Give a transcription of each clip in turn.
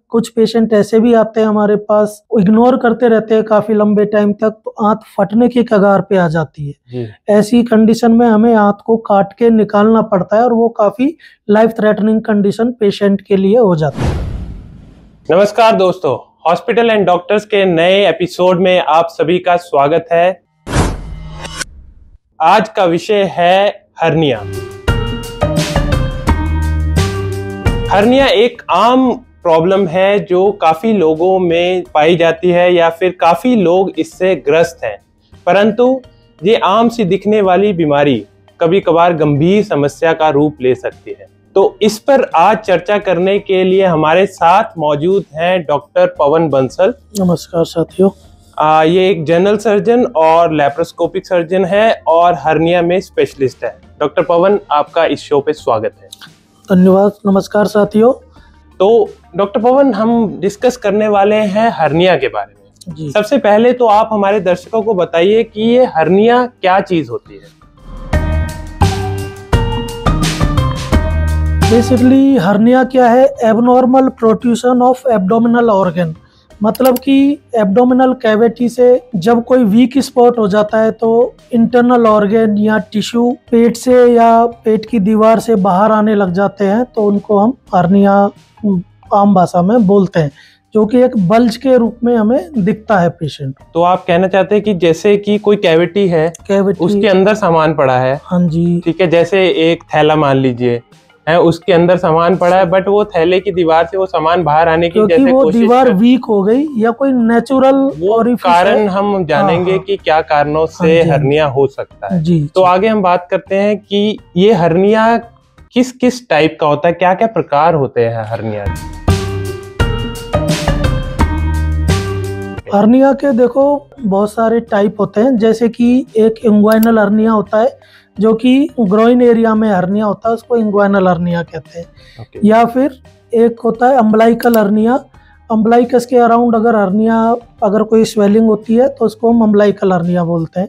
कुछ पेशेंट ऐसे भी आते हैं हमारे पास, इग्नोर करते रहते हैं काफी लंबे टाइम तक, तो आंत फटने की कगार पे आ जाती है जी। ऐसी कंडीशन में हमें आंत को काट के निकालना पड़ता है और वो काफी लाइफ थ्रेटनिंग कंडीशन पेशेंट के लिए हो जाती है। नमस्कार दोस्तों, हॉस्पिटल एंड डॉक्टर्स के नए एपिसोड में आप सभी का स्वागत है। आज का विषय है हर्निया। हर्निया एक आम प्रॉब्लम है जो काफी लोगों में पाई जाती है या फिर काफी लोग इससे ग्रस्त हैं, परंतु ये आम सी दिखने वाली बीमारी कभी कभार गंभीर समस्या का रूप ले सकती है। तो इस पर आज चर्चा करने के लिए हमारे साथ मौजूद हैं डॉक्टर पवन बंसल। नमस्कार साथियों। ये एक जनरल सर्जन और लैप्रोस्कोपिक सर्जन है और हर्निया में स्पेशलिस्ट है। डॉक्टर पवन, आपका इस शो पे स्वागत है। धन्यवाद। नमस्कार साथियों। तो डॉक्टर पवन, हम डिस्कस करने वाले हैं हर्निया के बारे में। जी। सबसे पहले तो आप हमारे दर्शकों को बताइए कि ये हर्निया क्या चीज होती है। बेसिकली हर्निया क्या है? Abnormal protrusion of abdominal organ, मतलब कि एब्डोमिनल कैविटी से जब कोई वीक स्पॉट हो जाता है तो इंटरनल ऑर्गन या टिश्यू पेट से या पेट की दीवार से बाहर आने लग जाते हैं, तो उनको हम हर्निया आम भाषा में बोलते हैं, जो कि एक बल्ज के रूप में हमें दिखता है पेशेंट। तो आप कहना चाहते हैं कि जैसे कि कोई कैविटी है, उसके अंदर सामान पड़ा है। हाँ जी। ठीक है, जैसे एक थैला मान लीजिए है, उसके अंदर सामान पड़ा है, बट वो थैले की दीवार से वो सामान बाहर आने की जैसे वो कोशिश दीवार वीक हो गई या कोई नेचुरल कारण हम जानेंगे कि क्या कारणों से हर्निया हो सकता है। जी। तो आगे हम बात करते हैं कि ये हर्निया किस किस टाइप का होता है, क्या क्या प्रकार होते हैं हर्निया। हर्निया के देखो बहुत सारे टाइप होते हैं, जैसे कि एक इंग्वाइनल हर्निया होता है जो कि ग्रोइन एरिया में हर्निया होता है, उसको इंग्वाइनल हर्निया कहते हैं। या फिर एक होता है अम्बलाइकल हर्निया। अम्बलाइकस के अराउंड अगर हर्निया अगर कोई स्वेलिंग होती है तो उसको हम अम्बलाइकल हर्निया बोलते हैं।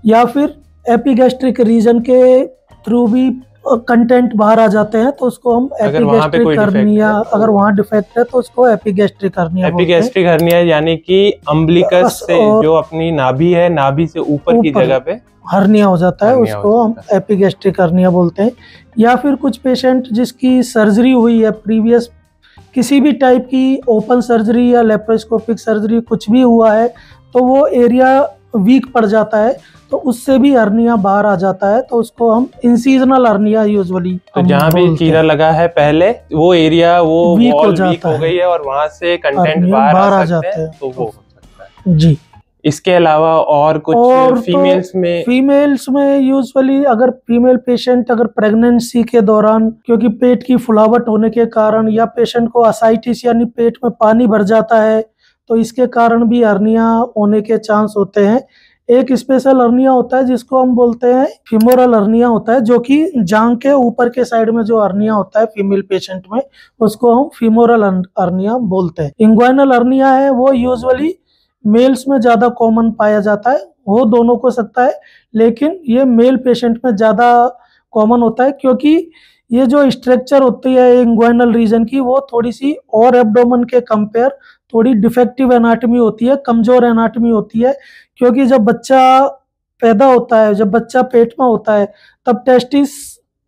या फिर एपिगैस्ट्रिक रीजन के थ्रू भी कंटेंट बाहर आ जाते हैं तो उसको हम एपिगैस्ट्रिक हर्निया, अगर वहाँ डिफेक्ट है तो उसको एपिगैस्ट्रिक हर्निया बोलते हैं। एपिगैस्ट्रिक हर्निया यानी कि अम्बलिकस से जो अपनी नाभि है, नाभि से ऊपर की जगह पे हर्निया हो जाता है, उसको हम एपिगैस्ट्रिक हर्निया बोलते हैं। या फिर कुछ पेशेंट जिसकी सर्जरी हुई है प्रीवियस, किसी भी टाइप की ओपन सर्जरी या लेप्रोस्कोपिक सर्जरी कुछ भी हुआ है, तो वो एरिया वीक पड़ जाता है, तो उससे भी हर्निया बाहर आ जाता है, तो उसको हम इंसिजनल हर्निया यूजुअली। तो जहाँ भी चीरा लगा है पहले वो एरिया वो वीक हो गई है और वहाँ से कंटेंट बाहर आ जाते हैं, तो वो हो सकता है। जी। इसके अलावा और कुछ फीमेल्स में यूजुअली अगर फीमेल पेशेंट अगर प्रेगनेंसी के दौरान क्योंकि पेट की फुलावट होने के कारण या पेशेंट को असाइटिस यानी पेट में पानी भर जाता है, तो इसके कारण भी हर्निया होने के चांस होते हैं। एक स्पेशल हर्निया होता है जिसको हम बोलते हैं फीमोरल हर्निया होता है, जो कि जांघ के ऊपर के साइड में जो हर्निया होता है फीमेल पेशेंट में, उसको हम फीमोरल हर्निया बोलते हैं। इंग्वाइनल हर्निया है वो यूजुअली मेल्स में ज्यादा कॉमन पाया जाता है, वो दोनों को सकता है, लेकिन ये मेल पेशेंट में ज्यादा कॉमन होता है क्योंकि ये जो स्ट्रक्चर होती है इंग्वाइनल रीजन की, वो थोड़ी सी और एब्डोमेन के कंपेयर थोड़ी डिफेक्टिव एनाटॉमी होती है, कमजोर एनाटॉमी होती है, क्योंकि जब बच्चा पैदा होता है, जब बच्चा पेट में होता है, तब टेस्टिस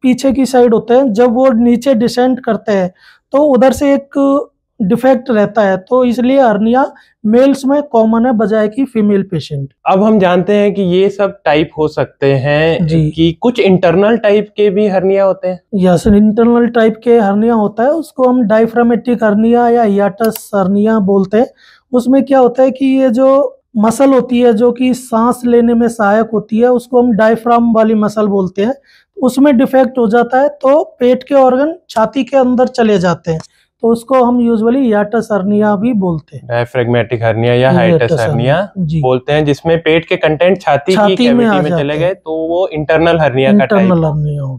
पीछे की साइड होते हैं, जब वो नीचे डिसेंड करते हैं तो उधर से एक डिफेक्ट रहता है, तो इसलिए हर्निया मेल्स में कॉमन है बजाय कि फीमेल पेशेंट। अब हम जानते हैं कि ये सब टाइप हो सकते हैं कि कुछ इंटरनल टाइप के भी हर्निया होते हैं। यस, इंटरनल टाइप के हर्निया होता है, उसको हम डायफ्रामेटिक हर्निया या हियाटस हर्निया बोलते हैं। उसमें क्या होता है कि ये जो मसल होती है जो कि सांस लेने में सहायक होती है, उसको हम डायफ्राम वाली मसल बोलते हैं, उसमें डिफेक्ट हो जाता है तो पेट के ऑर्गन छाती के अंदर चले जाते हैं, तो उसको हम यूजुअली हियाटस हर्निया भी बोलते हैं। डायफ्रेगमेटिक हर्निया या हाइटस हर्निया बोलते हैं, जिसमें पेट के कंटेंट छाती की कैविटी में चले गए, तो वो इंटरनल हर्निया का टाइप।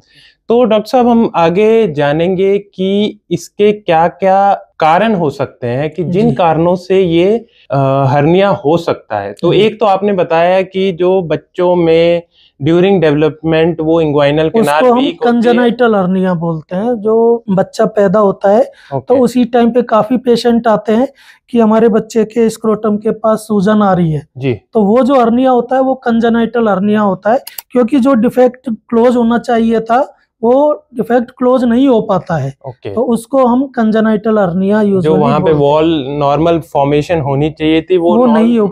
तो डॉक्टर साहब हम आगे जानेंगे कि इसके क्या क्या कारण हो सकते हैं कि जिन कारणों से ये हर्निया हो सकता है। तो एक तो आपने बताया कि जो बच्चों में ड्यूरिंग डेवलपमेंट वो इंग्वाइनल कैनाल वीक होती है, कंजेनाइटल हर्निया बोलते हैं। जो बच्चा पैदा होता है तो उसी टाइम पे काफी पेशेंट आते हैं कि हमारे बच्चे के स्क्रोटम के पास सूजन आ रही है जी। तो वो जो हर्निया होता है वो कंजेनाइटल हर्निया होता है, क्योंकि जो डिफेक्ट क्लोज होना चाहिए था वो डिफेक्ट क्लोज नहीं हो पाता है। तो उसको हम कंजेनाइटल हर्निया यूजुअली जो वहाँ पे वॉल नॉर्मल फॉर्मेशन होनी चाहिए थी वो नहीं हो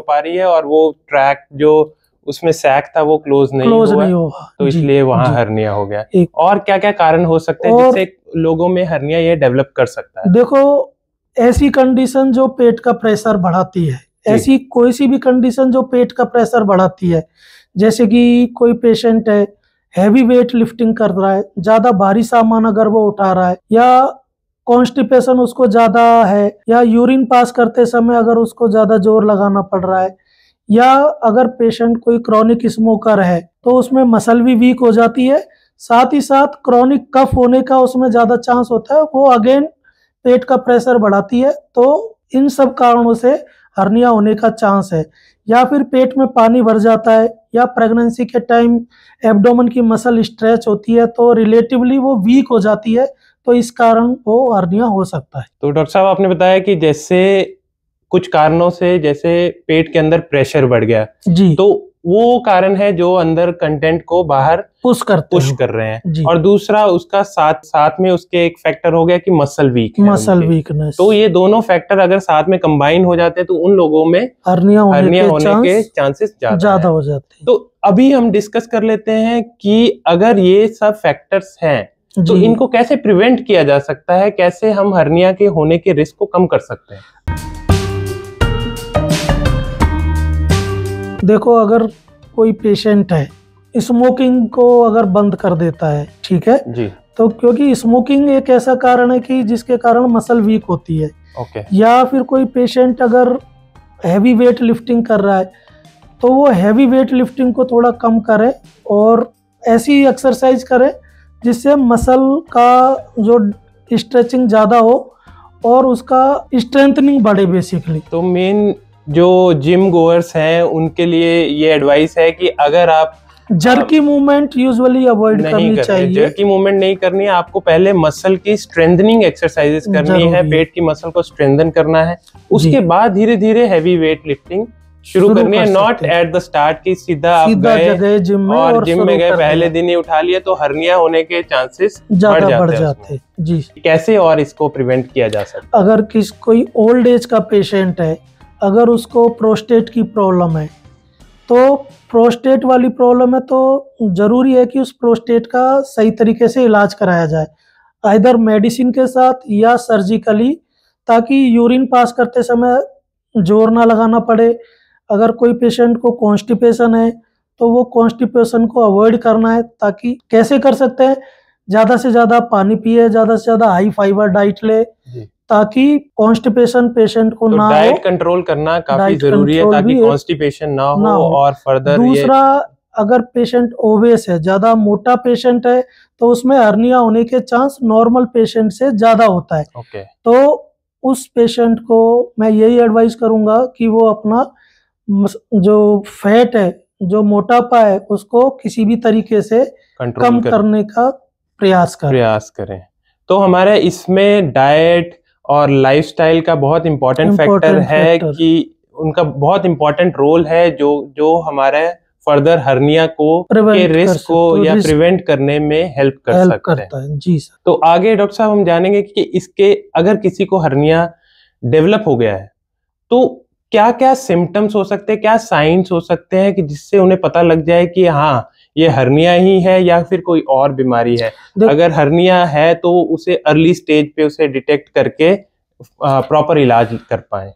पा रही है, और वो ट्रैक जो उसमें सैक था वो क्लोज नहीं हुआ, तो इसलिए वहाँ हर्निया हो गया। और क्या क्या कारण हो सकते हैं जिससे लोगों में हर्निया ये डेवलप कर सकता है? देखो, ऐसी कंडीशन जो पेट का प्रेशर बढ़ाती है, ऐसी कोई सी भी कंडीशन जो पेट का प्रेशर बढ़ाती है, जैसे कि कोई पेशेंट है हैवी वेट लिफ्टिंग कर रहा है, ज्यादा भारी सामान अगर वो उठा रहा है, या कॉन्स्टिपेशन उसको ज्यादा है, या यूरिन पास करते समय अगर उसको ज्यादा जोर लगाना पड़ रहा है, या अगर पेशेंट कोई क्रॉनिक स्मोकर है तो उसमें मसल भी वीक हो जाती है, साथ ही साथ क्रॉनिक कफ होने का उसमें ज्यादा चांस होता है, वो अगेन पेट का प्रेशर बढ़ाती है। तो इन सब कारणों से हर्निया होने का चांस है। या फिर पेट में पानी भर जाता है, या प्रेगनेंसी के टाइम एब्डोमेन की मसल स्ट्रेच होती है तो रिलेटिवली वो वीक हो जाती है, तो इस कारण वो हर्निया हो सकता है। तो डॉक्टर साहब आपने बताया कि जैसे कुछ कारणों से जैसे पेट के अंदर प्रेशर बढ़ गया जी, तो वो कारण है जो अंदर कंटेंट को बाहर पुश कर रहे हैं, और दूसरा उसका साथ में उसके एक फैक्टर हो गया कि मसल वीकनेस। तो ये दोनों फैक्टर अगर साथ में कंबाइन हो जाते हैं तो उन लोगों में हर्निया होने के चांसेस ज्यादा हो जाते हैं। तो अभी हम डिस्कस कर लेते हैं कि अगर ये सब फैक्टर्स हैं तो इनको कैसे प्रिवेंट किया जा सकता है, कैसे हम हर्निया के होने के रिस्क को कम कर सकते हैं? देखो, अगर कोई पेशेंट है स्मोकिंग को अगर बंद कर देता है, ठीक है जी, तो क्योंकि स्मोकिंग एक ऐसा कारण है कि जिसके कारण मसल वीक होती है। या फिर कोई पेशेंट अगर हैवी वेट लिफ्टिंग कर रहा है तो वो हैवी वेट लिफ्टिंग को थोड़ा कम करे और ऐसी एक्सरसाइज करे जिससे मसल का जो स्ट्रेचिंग ज़्यादा हो और उसका स्ट्रेंथनिंग बढ़े बेसिकली। तो मेन जो जिम गोअर्स हैं उनके लिए ये एडवाइस है कि अगर आप जर्की मूवमेंट यूजुअली अवॉइड करनी चाहिए। जर्की मूवमेंट नहीं करनी है, आपको पहले मसल की स्ट्रेंथनिंग एक्सरसाइजेस करनी है, पेट की मसल को स्ट्रेंथन करना है, उसके बाद धीरे धीरे हैवी वेट लिफ्टिंग शुरू करनी है। नॉट एट द स्टार्ट की सीधा आप गए जिम में गए पहले दिन ही उठा लिया तो हर्निया होने के चांसेस बढ़ जाते हैं। जी, कैसे और इसको प्रिवेंट किया जा सकता है? अगर कोई ओल्ड एज का पेशेंट है, अगर उसको प्रोस्टेट की प्रॉब्लम है तो प्रोस्टेट वाली प्रॉब्लम है तो जरूरी है कि उस प्रोस्टेट का सही तरीके से इलाज कराया जाए, आइदर मेडिसिन के साथ या सर्जिकली, ताकि यूरिन पास करते समय जोर ना लगाना पड़े। अगर कोई पेशेंट को कॉन्स्टिपेशन है तो वो कॉन्स्टिपेशन को अवॉइड करना है। ताकि कैसे कर सकते हैं, ज़्यादा से ज़्यादा पानी पिए, ज़्यादा से ज़्यादा हाई फाइबर डाइट ले, ताकि कॉन्स्टिपेशन पेशेंट को ना हो। डाइट कंट्रोल करना काफी जरूरी है ताकि कॉन्स्टिपेशन ना हो और फर्दर। दूसरा, अगर पेशेंट ओबेस है, ज्यादा मोटा पेशेंट है तो उसमें हर्निया होने के चांस नॉर्मल पेशेंट से ज्यादा होता है। तो उस पेशेंट को मैं यही एडवाइस करूंगा कि वो अपना जो फैट है, जो मोटापा है, उसको किसी भी तरीके से कम करने का प्रयास करें। तो हमारे इसमें डाइट और लाइफस्टाइल का बहुत इम्पोर्टेंट फैक्टर है कि उनका बहुत इम्पोर्टेंट रोल है जो हमारे फर्दर हर्निया के रिस्क को या प्रिवेंट करने में हेल्प कर सकते हैं। जी सर। तो आगे डॉक्टर साहब हम जानेंगे कि इसके अगर किसी को हर्निया डेवलप हो गया है तो क्या क्या सिम्टम्स हो सकते हैं, क्या साइंस हो सकते हैं कि जिससे उन्हें पता लग जाए कि हाँ ये हर्निया ही है या फिर कोई और बीमारी है। अगर हर्निया है तो उसे अर्ली स्टेज पे उसे डिटेक्ट करके प्रॉपर इलाज कर पाए।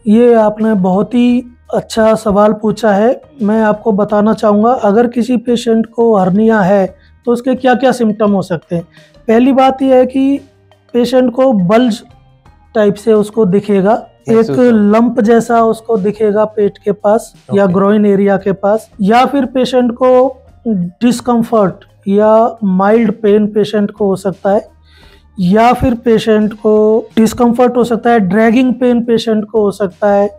ये आपने बहुत ही अच्छा सवाल पूछा है। मैं आपको बताना चाहूँगा, अगर किसी पेशेंट को हर्निया है तो उसके क्या क्या सिम्टम हो सकते हैं। पहली बात यह है कि पेशेंट को बल्ज टाइप से उसको दिखेगा, एक लंप जैसा उसको दिखेगा पेट के पास या ग्रोइन एरिया के पास, या फिर पेशेंट को डिस्कम्फर्ट या माइल्ड पेन पेशेंट को हो सकता है, या फिर पेशेंट को डिस्कम्फर्ट हो सकता है, ड्रैगिंग पेन पेशेंट को हो सकता है,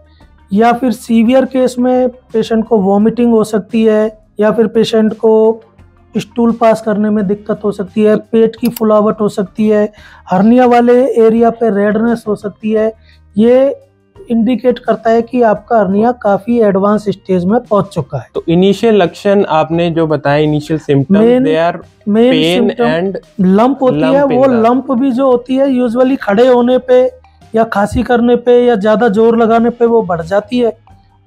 या फिर सीवियर केस में पेशेंट को वॉमिटिंग हो सकती है, या फिर पेशेंट को स्टूल पास करने में दिक्कत हो सकती है, पेट की फुलावट हो सकती है, हर्निया वाले एरिया पे रेडनेस हो सकती है। ये इंडिकेट करता है कि आपका हर्निया काफी एडवांस स्टेज में पहुंच चुका है। तो इनिशियल लक्षण आपने जो बताए, initial symptom, they are pain and lump होती है। वो लंप भी जो होती है यूजुअली खड़े होने पे या खांसी करने पे या ज्यादा जोर लगाने पे वो बढ़ जाती है।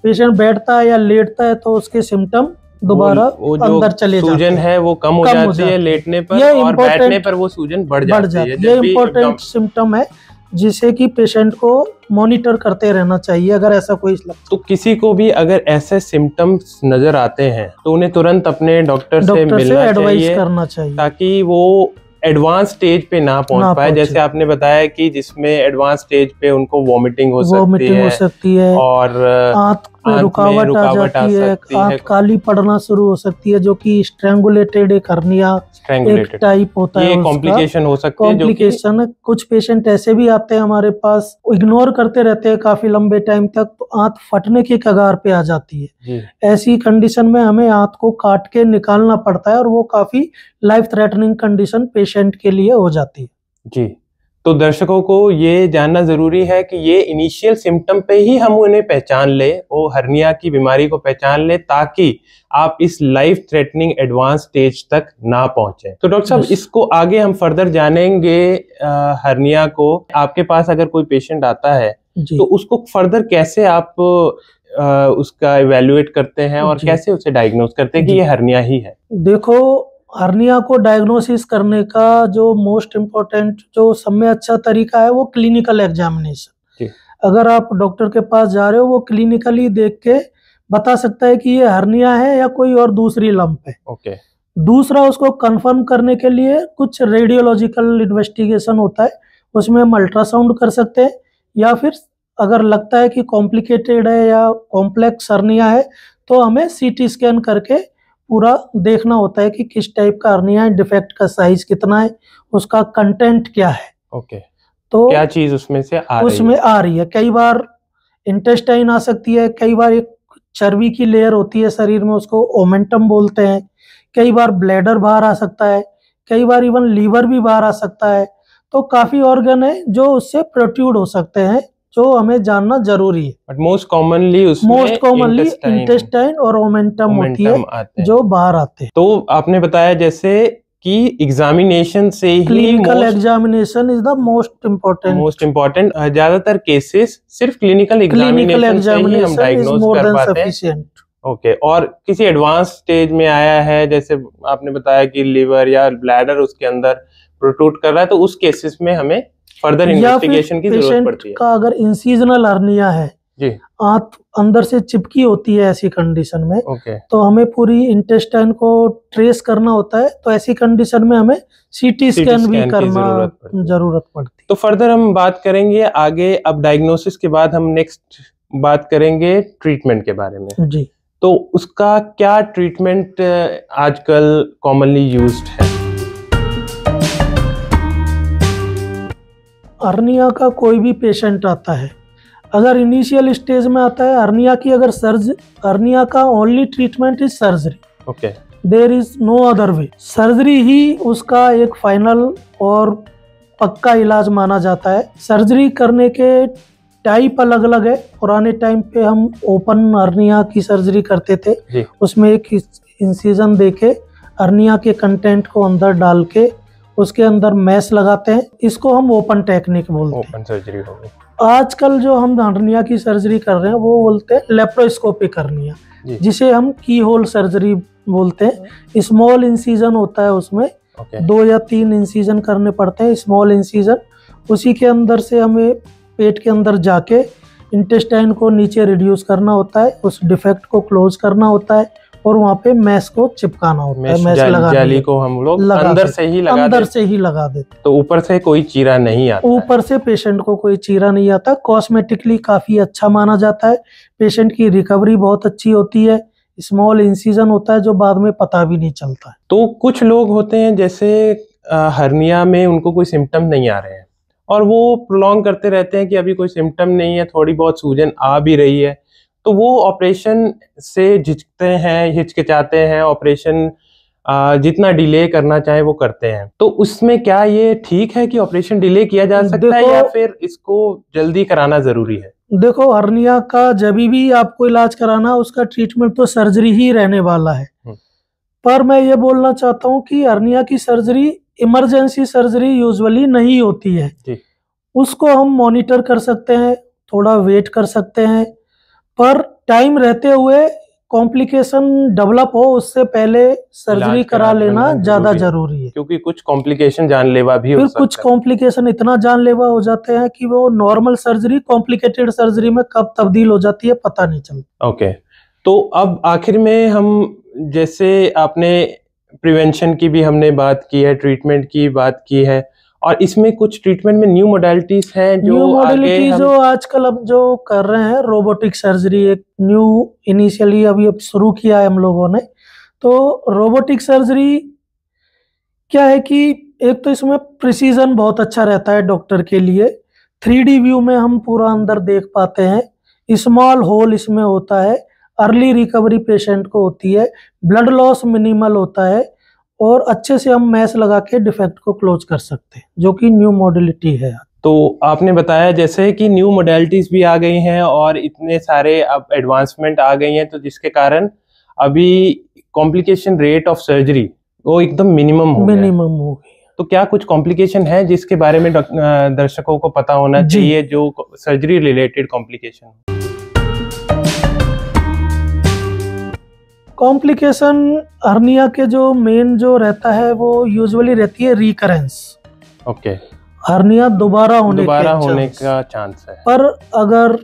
पेशेंट बैठता है या लेटता है तो उसके सिम्टम दोबारा अंदर चले जाते हैं। सूजन है वो कम हो जाती है लेटने पर, और बैठने पर वो सूजन बढ़ जाती है। ये इम्पोर्टेंट सिम्टम है जिसे कि पेशेंट को मॉनिटर करते रहना चाहिए अगर ऐसा कोई लक्षण। तो किसी को भी अगर ऐसे सिम्टम्स नजर आते हैं तो उन्हें तुरंत अपने डॉक्टर से मिलना एडवाइस करना चाहिए, ताकि वो एडवांस स्टेज पे ना पहुंच पाए। जैसे आपने बताया कि जिसमें एडवांस स्टेज पे उनको वॉमिटिंग हो सकती है और आंत में रुकावट आ जाती है, आंत काली पड़ना शुरू हो सकती है, जो कि स्ट्रैंगुलेटेड एक हर्निया एक टाइप होता है। ये कॉम्प्लिकेशन हो सकती है। कॉम्प्लिकेशन है। कुछ पेशेंट ऐसे भी आते हैं हमारे पास, इग्नोर करते रहते हैं काफी लंबे टाइम तक, तो आंत फटने की कगार पे आ जाती है। ऐसी कंडीशन में हमें आंत को काट के निकालना पड़ता है और वो काफी लाइफ थ्रेटनिंग कंडीशन पेशेंट के लिए हो जाती है। जी, तो दर्शकों को ये जानना जरूरी है कि ये इनिशियल सिम्टम पे ही हम उन्हें पहचान ले, वो हर्निया की बीमारी को पहचान ले, ताकि आप इस लाइफ थ्रेटनिंग एडवांस स्टेज तक ना पहुंचे। तो डॉक्टर साहब, इसको आगे हम फर्दर जानेंगे। हर्निया को आपके पास अगर कोई पेशेंट आता है तो उसको फर्दर कैसे आप उसका इवेल्युएट करते हैं और कैसे उसे डायग्नोज करते हैं कि ये हर्निया ही है? देखो, हर्निया को डायग्नोसिस करने का जो मोस्ट इम्पोर्टेंट जो सब में अच्छा तरीका है वो क्लिनिकल एग्जामिनेशन। अगर आप डॉक्टर के पास जा रहे हो, वो क्लिनिकली देख के बता सकता है कि ये हर्निया है या कोई और दूसरी लंप है। दूसरा, उसको कंफर्म करने के लिए कुछ रेडियोलॉजिकल इन्वेस्टिगेशन होता है, उसमें हम अल्ट्रासाउंड कर सकते हैं, या फिर अगर लगता है कि कॉम्प्लिकेटेड है या कॉम्प्लेक्स हर्निया है तो हमें सीटी स्कैन करके पूरा देखना होता है कि किस टाइप का हर्निया है, डिफेक्ट का साइज कितना है, उसका कंटेंट क्या है। तो क्या चीज उसमें से आ रही है। कई बार इंटेस्टाइन आ सकती है, कई बार एक चर्बी की लेयर होती है शरीर में, उसको ओमेंटम बोलते हैं, कई बार ब्लैडर बाहर आ सकता है, कई बार इवन लीवर भी बाहर आ सकता है। तो काफी ऑर्गन है जो उससे प्रोट्रूड हो सकते हैं, जो हमें जानना जरूरी है। बट मोस्ट कॉमनली इंटेस्टाइन और ओमेंटम होती है जो बाहर आते हैं। तो आपने बताया जैसे कि एग्जामिनेशन से ही, clinical examination is the most important. ज्यादातर केसेस सिर्फ क्लिनिकल एग्जामिनेशन से ही हम डायग्नोज कर पाते हैं। और किसी एडवांस स्टेज में आया है, जैसे आपने बताया कि लिवर या ब्लैडर उसके अंदर प्रोट्रूड कर रहा है, तो उस केसेस में हमें फर्दर इन्वेस्टिगेशन की जरूरत पड़ती है। का अगर इंसिजनल हर्निया है, आंत अंदर से चिपकी होती है, ऐसी कंडीशन में तो हमें पूरी इंटेस्टाइन को ट्रेस करना होता है, तो ऐसी कंडीशन में हमें सीटी स्कैन भी करना जरूरत पड़ती है। तो फर्दर हम बात करेंगे आगे। अब डायग्नोसिस के बाद हम नेक्स्ट बात करेंगे ट्रीटमेंट के बारे में। जी, तो उसका क्या ट्रीटमेंट आजकल कॉमनली यूज्ड है? हर्निया का कोई भी पेशेंट आता है, अगर इनिशियल स्टेज में आता है हर्निया की, अगर हर्निया का only treatment is surgery. There is no other way. Surgery ही उसका एक फाइनल और पक्का इलाज माना जाता है। सर्जरी करने के टाइप अलग अलग है। पुराने टाइम पे हम ओपन हर्निया की सर्जरी करते थे, उसमें एक इंसिजन देके हर्निया के कंटेंट को अंदर डाल के उसके अंदर मैश लगाते हैं, इसको हम ओपन टेक्निक बोलते हैं, ओपन सर्जरी हो गई। आजकल जो हम हर्निया की सर्जरी कर रहे हैं वो बोलते हैं लेप्रोस्कोपिक हर्निया, जिसे हम की होल सर्जरी बोलते हैं। स्मॉल इंसिजन होता है, उसमें 2 या 3 इंसिजन करने पड़ते हैं, स्मॉल इंसिजन। उसी के अंदर से हमें पेट के अंदर जाके इंटेस्टाइन को नीचे रिड्यूस करना होता है, उस डिफेक्ट को क्लोज करना होता है और वहाँ पे मैश को चिपकाना होता है। मैश जाली को हम लोग अंदर से ही लगा देते। तो ऊपर से कोई चीरा नहीं आता, ऊपर से पेशेंट को कोई चीरा नहीं आता। कॉस्मेटिकली काफी अच्छा माना जाता है। पेशेंट की रिकवरी बहुत अच्छी होती है। स्मॉल इंसिजन होता है जो बाद में पता भी नहीं चलता है। तो कुछ लोग होते हैं जैसे हर्निया में उनको कोई सिम्टम नहीं आ रहे हैं और वो प्रोलॉन्ग करते रहते हैं कि अभी कोई सिम्टम नहीं है, थोड़ी बहुत सूजन आ भी रही है, तो वो ऑपरेशन से झिझकते हैं, हिचकिचाते हैं, ऑपरेशन जितना डिले करना चाहे वो करते हैं। तो उसमें क्या ये ठीक है कि ऑपरेशन डिले किया जा सकता है या फिर इसको जल्दी कराना जरूरी है? देखो, हर्निया का जब भी आपको इलाज कराना, उसका ट्रीटमेंट तो सर्जरी ही रहने वाला है। पर मैं ये बोलना चाहता हूँ कि हर्निया की सर्जरी इमरजेंसी सर्जरी यूजुअली नहीं होती है। उसको हम मॉनिटर कर सकते हैं, थोड़ा वेट कर सकते हैं, पर टाइम रहते हुए कॉम्प्लिकेशन डेवलप हो उससे पहले सर्जरी करा लेना ज्यादा जरूरी है। क्योंकि कुछ कॉम्प्लिकेशन जानलेवा भी हो सकता है। कुछ कॉम्प्लिकेशन इतना जानलेवा हो जाते हैं कि वो नॉर्मल सर्जरी कॉम्प्लिकेटेड सर्जरी में कब तब्दील हो जाती है पता नहीं चलता। ओके, तो अब आखिर में हम, जैसे आपने प्रिवेंशन की भी हमने बात की है, ट्रीटमेंट की बात की है, और इसमें कुछ ट्रीटमेंट में न्यू मोडालिटीज हैं जो आजकल अब जो कर रहे हैं। रोबोटिक सर्जरी एक न्यू इनिशियली अभी शुरू किया है हम लोगों ने। तो रोबोटिक सर्जरी क्या है कि एक तो इसमें प्रिसीजन बहुत अच्छा रहता है डॉक्टर के लिए। 3D व्यू में हम पूरा अंदर देख पाते हैं। स्मॉल होल इसमें होता है। अर्ली रिकवरी पेशेंट को होती है। ब्लड लॉस मिनिमल होता है और अच्छे से हम मैश लगा के डिफेक्ट को क्लोज कर सकते हैं, जो कि न्यू मॉडलिटी है। तो आपने बताया जैसे कि न्यू मॉडलिटीज भी आ गई हैं और इतने सारे अब एडवांसमेंट आ गई हैं, तो जिसके कारण अभी कॉम्प्लिकेशन रेट ऑफ सर्जरी वो एकदम मिनिमम हो गई। तो क्या कुछ कॉम्प्लिकेशन है जिसके बारे में दर्शकों को पता होना चाहिए, जो surgery related complication? Complication hernia के जो मेन जो रहता है वो यूजुअली रहती है रिकरेंस। ओके, हर्निया दोबारा होने का चांस है। पर अगर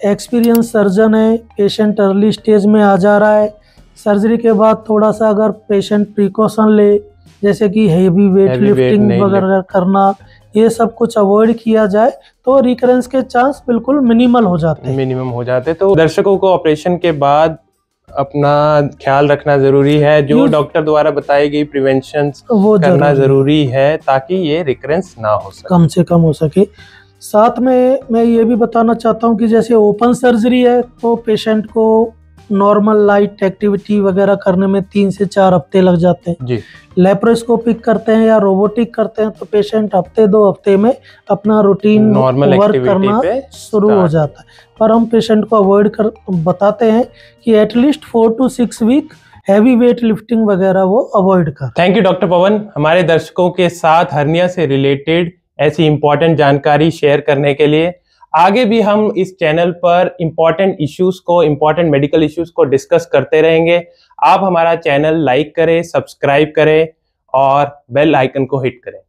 एक्सपीरियंस सर्जन है, पेशेंट अर्ली स्टेज में आ जा रहा है, सर्जरी के बाद थोड़ा सा अगर पेशेंट प्रिकॉशन ले, जैसे कि हेवी वेट लिफ्टिंग वगैरह करना, ये सब कुछ अवॉइड किया जाए तो रिकरेंस के चांस बिल्कुल मिनिमल हो जाते हैं। तो दर्शकों को ऑपरेशन के बाद अपना ख्याल रखना जरूरी है, जो डॉक्टर द्वारा बताई गई प्रिवेंशन वो करना जरूरी है ताकि ये रिकरेंस ना हो सके, कम से कम हो सके। साथ में मैं ये भी बताना चाहता हूँ कि जैसे ओपन सर्जरी है तो पेशेंट को नॉर्मल लाइट एक्टिविटी वगैरह करने में 3 से 4 हफ्ते लग जाते हैं जी। लेप्रोस्कोपिक करते हैं या रोबोटिक करते हैं तो पेशेंट हफ्ते 2 हफ्ते में अपना रूटीन वर्क करना शुरू हो जाता है। पर हम पेशेंट को अवॉइड कर बताते हैं कि at least 4 to 6 week heavy weight lifting वगैरह वो अवॉइड कर। थैंक यू डॉक्टर पवन, हमारे दर्शकों के साथ हर्निया से रिलेटेड ऐसी इंपॉर्टेंट जानकारी शेयर करने के लिए। आगे भी हम इस चैनल पर इंपॉर्टेंट इश्यूज को, इंपॉर्टेंट मेडिकल इश्यूज को डिस्कस करते रहेंगे। आप हमारा चैनल लाइक करें, सब्सक्राइब करें और बेल आइकन को हिट करें।